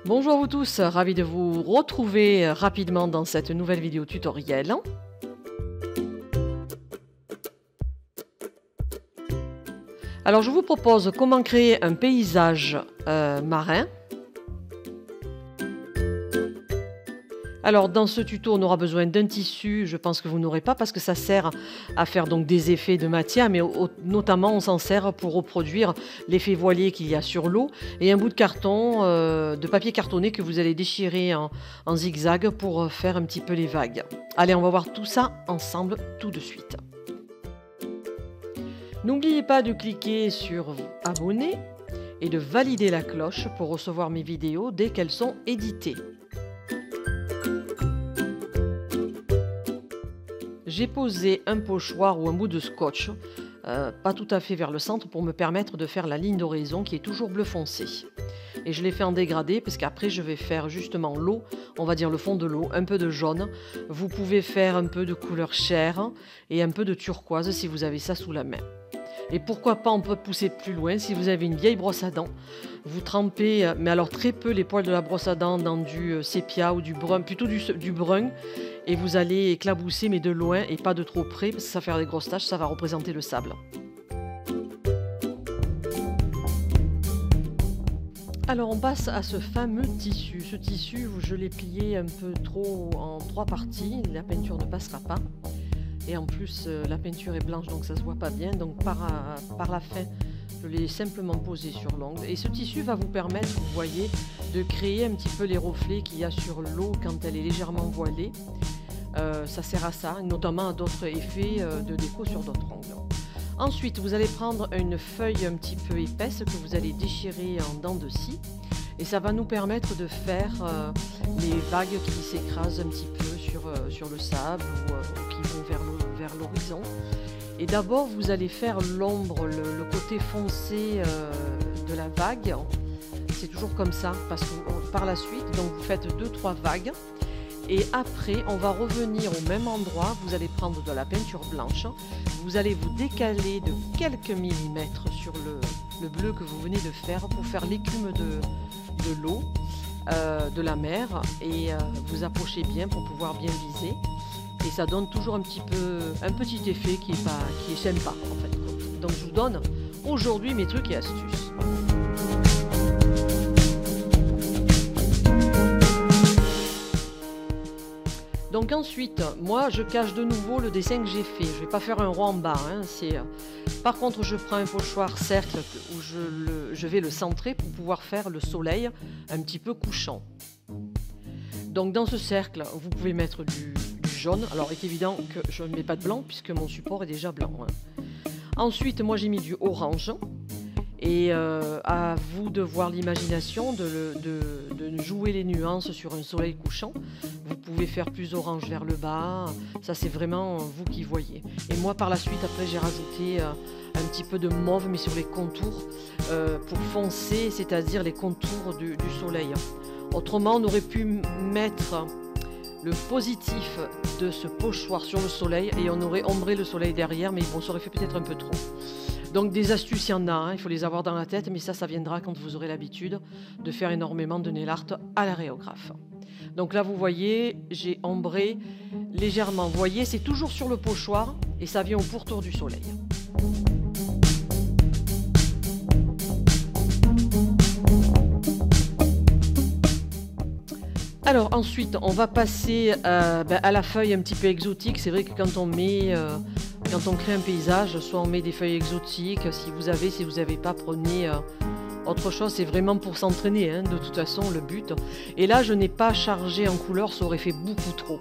Bonjour à vous tous, ravi de vous retrouver rapidement dans cette nouvelle vidéo tutoriel. Alors je vous propose comment créer un paysage marin. Alors dans ce tuto on aura besoin d'un tissu, je pense que vous n'aurez pas parce que ça sert à faire donc des effets de matière, mais notamment on s'en sert pour reproduire l'effet voilier qu'il y a sur l'eau, et un bout de carton, de papier cartonné que vous allez déchirer en zigzag pour faire un petit peu les vagues. Allez, on va voir tout ça ensemble tout de suite. N'oubliez pas de cliquer sur abonner et de valider la cloche pour recevoir mes vidéos dès qu'elles sont éditées. J'ai posé un pochoir ou un bout de scotch, pas tout à fait vers le centre, pour me permettre de faire la ligne d'horizon qui est toujours bleu foncé. Et je l'ai fait en dégradé parce qu'après je vais faire justement l'eau, on va dire le fond de l'eau, un peu de jaune. Vous pouvez faire un peu de couleur chair et un peu de turquoise si vous avez ça sous la main. Et pourquoi pas, on peut pousser plus loin. Si vous avez une vieille brosse à dents, vous trempez, mais alors très peu, les poils de la brosse à dents dans du sépia ou du brun, plutôt du brun, et vous allez éclabousser, mais de loin et pas de trop près, parce que ça va faire des grosses taches, ça va représenter le sable. Alors on passe à ce fameux tissu. Ce tissu, je l'ai plié un peu trop en 3 parties, la peinture ne passera pas. Et en plus, la peinture est blanche, donc ça se voit pas bien. Donc par la fin, je l'ai simplement posé sur l'ongle. Et ce tissu va vous permettre, vous voyez, de créer un petit peu les reflets qu'il y a sur l'eau quand elle est légèrement voilée. Ça sert à ça, notamment à d'autres effets de déco sur d'autres ongles. Ensuite, vous allez prendre une feuille un petit peu épaisse que vous allez déchirer en dents de scie. Et ça va nous permettre de faire les vagues qui s'écrasent un petit peu sur le sable ou qui vont vers l'horizon. Et d'abord, vous allez faire l'ombre, le côté foncé de la vague. C'est toujours comme ça, parce que par la suite, donc vous faites 2-3 vagues. Et après, on va revenir au même endroit. Vous allez prendre de la peinture blanche. Vous allez vous décaler de quelques millimètres sur le bleu que vous venez de faire pour faire l'écume de l'eau, de la mer, et vous approchez bien pour pouvoir bien viser. Et ça donne toujours un petit effet qui est sympa en fait. Donc je vous donne aujourd'hui mes trucs et astuces. Donc ensuite, moi je cache de nouveau le dessin que j'ai fait. Je ne vais pas faire un rond en bas. Par contre, je prends un pochoir cercle où je vais le centrer pour pouvoir faire le soleil un petit peu couchant. Donc dans ce cercle, vous pouvez mettre du jaune. Alors il est évident que je ne mets pas de blanc puisque mon support est déjà blanc. Ensuite, moi j'ai mis du orange. Et à vous de voir l'imagination, de jouer les nuances sur un soleil couchant. Vous pouvez faire plus orange vers le bas, ça c'est vraiment vous qui voyez. Et moi par la suite, après j'ai rajouté un petit peu de mauve, mais sur les contours, pour foncer, c'est-à-dire les contours du soleil. Autrement, on aurait pu mettre le positif de ce pochoir sur le soleil et on aurait ombré le soleil derrière, mais bon, ça aurait fait peut-être un peu trop. Donc des astuces, il y en a, il faut les avoir dans la tête, mais ça viendra quand vous aurez l'habitude de faire énormément de nail art à l'aréographe. Donc là, vous voyez, j'ai ombré légèrement. Vous voyez, c'est toujours sur le pochoir et ça vient au pourtour du soleil. Alors ensuite, on va passer à la feuille un petit peu exotique. C'est vrai que quand on crée un paysage, soit on met des feuilles exotiques, si vous n'avez pas, prenez autre chose. C'est vraiment pour s'entraîner, de toute façon, le but. Et là, je n'ai pas chargé en couleur, ça aurait fait beaucoup trop.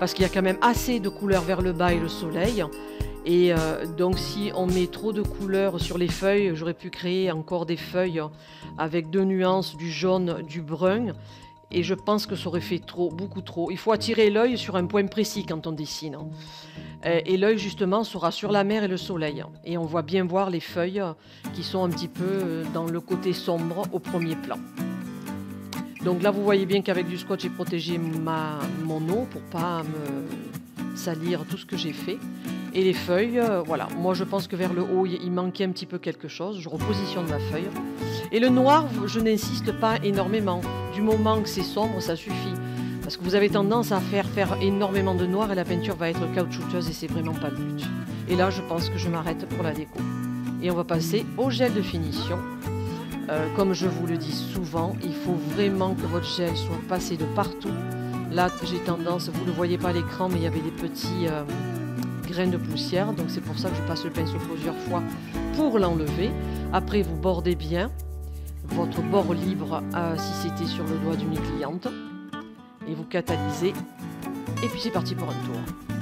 Parce qu'il y a quand même assez de couleurs vers le bas et le soleil. Et donc si on met trop de couleurs sur les feuilles, j'aurais pu créer encore des feuilles avec 2 nuances, du jaune, du brun. Et je pense que ça aurait fait beaucoup trop. Il faut attirer l'œil sur un point précis quand on dessine. Et l'œil justement sera sur la mer et le soleil. Et on va bien voir les feuilles qui sont un petit peu dans le côté sombre au premier plan. Donc là vous voyez bien qu'avec du scotch j'ai protégé mon eau pour pas me salir tout ce que j'ai fait. Et les feuilles, voilà. Moi, je pense que vers le haut, il manquait un petit peu quelque chose. Je repositionne ma feuille. Et le noir, je n'insiste pas énormément. Du moment que c'est sombre, ça suffit. Parce que vous avez tendance à faire énormément de noir et la peinture va être caoutchouteuse et c'est vraiment pas le but. Et là, je pense que je m'arrête pour la déco. Et on va passer au gel de finition. Comme je vous le dis souvent, il faut vraiment que votre gel soit passé de partout. Là, j'ai tendance, vous ne le voyez pas à l'écran, mais il y avait des petits grains de poussière. Donc c'est pour ça que je passe le pinceau plusieurs fois pour l'enlever. Après, vous bordez bien votre bord libre si c'était sur le doigt d'une cliente. Et vous catalysez. Et puis c'est parti pour un tour.